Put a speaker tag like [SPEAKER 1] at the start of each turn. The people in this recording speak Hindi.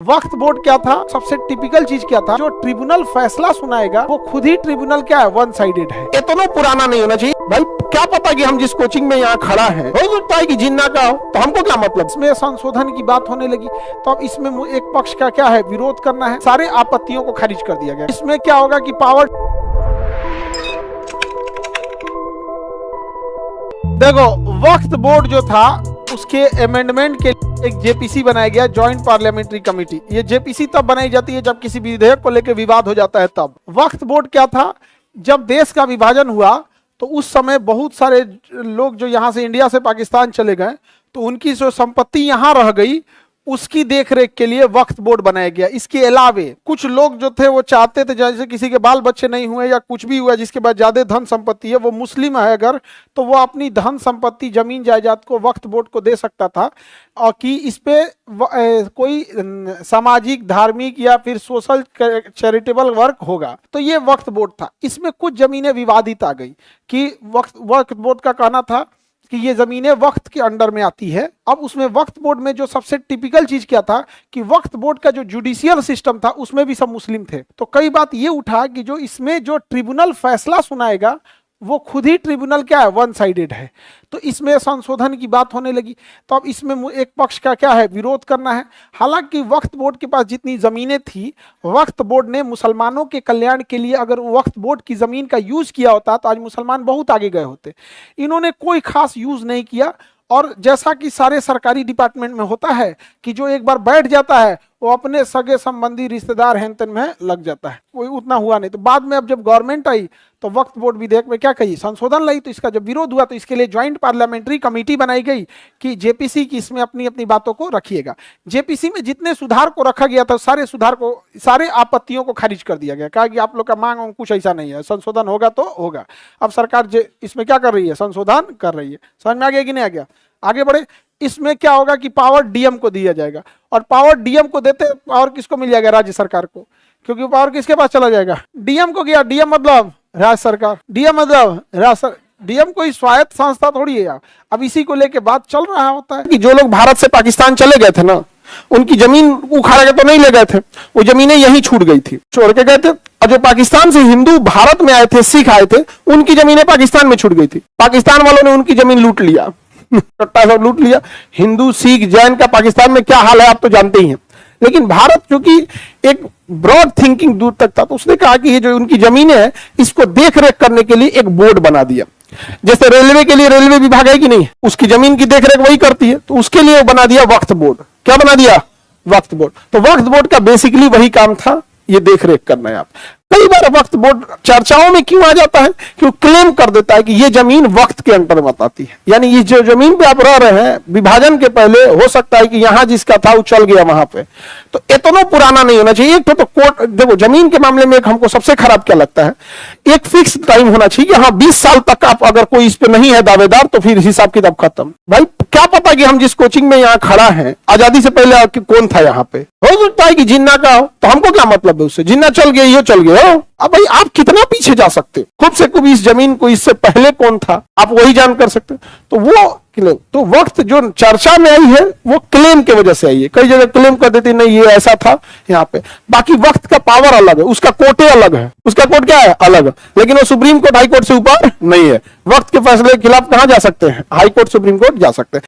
[SPEAKER 1] वक्फ बोर्ड क्या था, सबसे टिपिकल चीज क्या था, जो ट्रिब्यूनल फैसला सुनाएगा वो खुद ही ट्रिब्यूनल क्या है, वन साइडेड है।
[SPEAKER 2] इतना पुराना नहीं होना चाहिए भाई। क्या पता कि हम जिस कोचिंग में यहाँ खड़ा है हो सकता है कि जिन्ना का हो, तो हमको क्या मतलब।
[SPEAKER 1] इसमें संशोधन की बात होने लगी तो अब इसमें एक पक्ष का क्या है, विरोध करना है, सारे आपत्तियों को खारिज कर दिया गया। इसमें क्या होगा कि पावर, देखो वक्फ बोर्ड जो था उसके अमेंडमेंट के एक जेपीसी बनाया गया, जॉइंट पार्लियामेंट्री कमेटी। ये जेपीसी तब बनाई जाती है जब किसी विधेयक को लेकर विवाद हो जाता है। तब वक्फ बोर्ड क्या था, जब देश का विभाजन हुआ तो उस समय बहुत सारे लोग जो यहाँ से इंडिया से पाकिस्तान चले गए तो उनकी जो संपत्ति यहाँ रह गई उसकी देखरेख के लिए वक्फ बोर्ड बनाया गया। इसके अलावे कुछ लोग जो थे वो चाहते थे, जैसे किसी के बाल बच्चे नहीं हुए या कुछ भी हुआ जिसके पास ज्यादा धन संपत्ति है, वो मुस्लिम है अगर, तो वो अपनी धन संपत्ति जमीन जायदाद को वक्फ बोर्ड को दे सकता था और कि इस पे कोई सामाजिक धार्मिक या फिर सोशल चैरिटेबल वर्क होगा। तो ये वक्फ बोर्ड था। इसमें कुछ जमीनें विवादित आ गई कि वक्फ बोर्ड का कहना था कि ये जमीनें वक्फ के अंडर में आती है। अब उसमें वक्फ बोर्ड में जो सबसे टिपिकल चीज क्या था कि वक्फ बोर्ड का जो जुडिशियल सिस्टम था उसमें भी सब मुस्लिम थे। तो कई बात ये उठा कि जो इसमें जो ट्रिब्यूनल फैसला सुनाएगा वो खुद ही ट्रिब्यूनल क्या है, वन साइडेड है। तो इसमें संशोधन की बात होने लगी तो अब इसमें एक पक्ष का क्या है, विरोध करना है। हालांकि वक्फ बोर्ड के पास जितनी जमीनें थी, वक्फ बोर्ड ने मुसलमानों के कल्याण के लिए अगर वक्फ बोर्ड की जमीन का यूज किया होता तो आज मुसलमान बहुत आगे गए होते। इन्होंने कोई खास यूज नहीं किया और जैसा कि सारे सरकारी डिपार्टमेंट में होता है कि जो एक बार बैठ जाता है वो अपने सगे संबंधी रिश्तेदार हेन-तेन में लग जाता है, कोई उतना हुआ नहीं। तो बाद में अब जब गवर्नमेंट आई तो वक्फ बोर्ड विधेयक में क्या कही, संशोधन लाई। तो इसका जब विरोध हुआ तो इसके लिए ज्वाइंट पार्लियामेंट्री कमेटी बनाई गई कि जेपीसी की इसमें अपनी अपनी बातों को रखिएगा। जेपीसी में जितने सुधार को रखा गया था सारे सुधार को, सारे आपत्तियों को खारिज कर दिया गया। कहा कि आप लोग का मांग कुछ ऐसा नहीं है, संशोधन होगा तो होगा। अब सरकार इसमें क्या कर रही है, संशोधन कर रही है। समझ में आ गया कि नहीं आ गया? आगे बढ़े। इसमें क्या होगा कि पावर डीएम को दिया जाएगा और पावर डीएम को देते पावर किसको मिल जाएगा, राज्य सरकार को, क्योंकि पावर किसके पास चला जाएगा, डीएम को गया। डीएम मतलब राज्य सरकार, डीएम मतलब डीएम कोई स्वायत्त संस्था थोड़ी है। अब इसी को लेके बात चल रहा होता है
[SPEAKER 2] कि जो लोग भारत से पाकिस्तान चले गए थे ना, उनकी जमीन उखाड़ के तो नहीं ले गए थे, वो जमीनें यहीं छूट गई थी, छोड़ के गए थे। और जो पाकिस्तान से हिंदू भारत में आए थे, सिख आए थे, उनकी जमीनें पाकिस्तान में छूट गई थी। पाकिस्तान वालों ने उनकी जमीन लूट लिया, सब लूट लिया। हिंदू सिख जैन का पाकिस्तान में क्या हाल है आप तो जानते ही हैं। लेकिन भारत चूंकि एक ब्रॉड थिंकिंग दूर तक था तो उसने कहा कि ये जो उनकी जमीनें हैं इसको देख रेख करने के लिए एक बोर्ड बना दिया। जैसे रेलवे के लिए रेलवे विभाग है कि नहीं, उसकी जमीन की देखरेख वही करती है, तो उसके लिए बना दिया वक्फ बोर्ड। क्या बना दिया, वक्फ बोर्ड। तो वक्फ बोर्ड का बेसिकली वही काम था, ये देखरेख करना है। आप कई बार वक्फ बोर्ड चर्चाओं में क्यों आ जाता है, क्यों क्लेम कर देता है कि ये जमीन वक्फ के अंडर में आती है। यानी ये जो जमीन पे आप रह रहे हैं विभाजन के पहले हो सकता है कि यहां जिसका था वो चल गया वहां पे। तो इतना पुराना नहीं होना चाहिए। एक तो कोर्ट, देखो जमीन के मामले में एक हमको सबसे खराब क्या लगता है, एक फिक्स टाइम होना चाहिए। हाँ 20 साल तक आप अगर कोई इस पे नहीं है दावेदार तो फिर हिसाब किताब खत्म। भाई क्या पता कि हम जिस कोचिंग में यहाँ खड़ा है आजादी से पहले कौन था यहाँ पे, हो सकता है कि जिन्ना का हो, तो हमको क्या मतलब है उससे। जिन्ना चल गया ये चल गया हो। अब भाई आप कितना पीछे जा सकते, खूब से खूब इस जमीन को इससे पहले कौन था आप वही जान कर सकते। तो वो क्लेम, तो वक्त जो चर्चा में आई है वो क्लेम की वजह से आई है। कई जगह क्लेम कर देती नहीं ये ऐसा था यहाँ पे। बाकी वक्त का पावर अलग है, उसका कोर्टे अलग है, उसका कोर्ट क्या है, अलग है। लेकिन वो सुप्रीम कोर्ट हाई कोर्ट से ऊपर नहीं है। वक्त के फैसले के खिलाफ कहां जा सकते हैं, हाई कोर्ट सुप्रीम कोर्ट जा सकते हैं।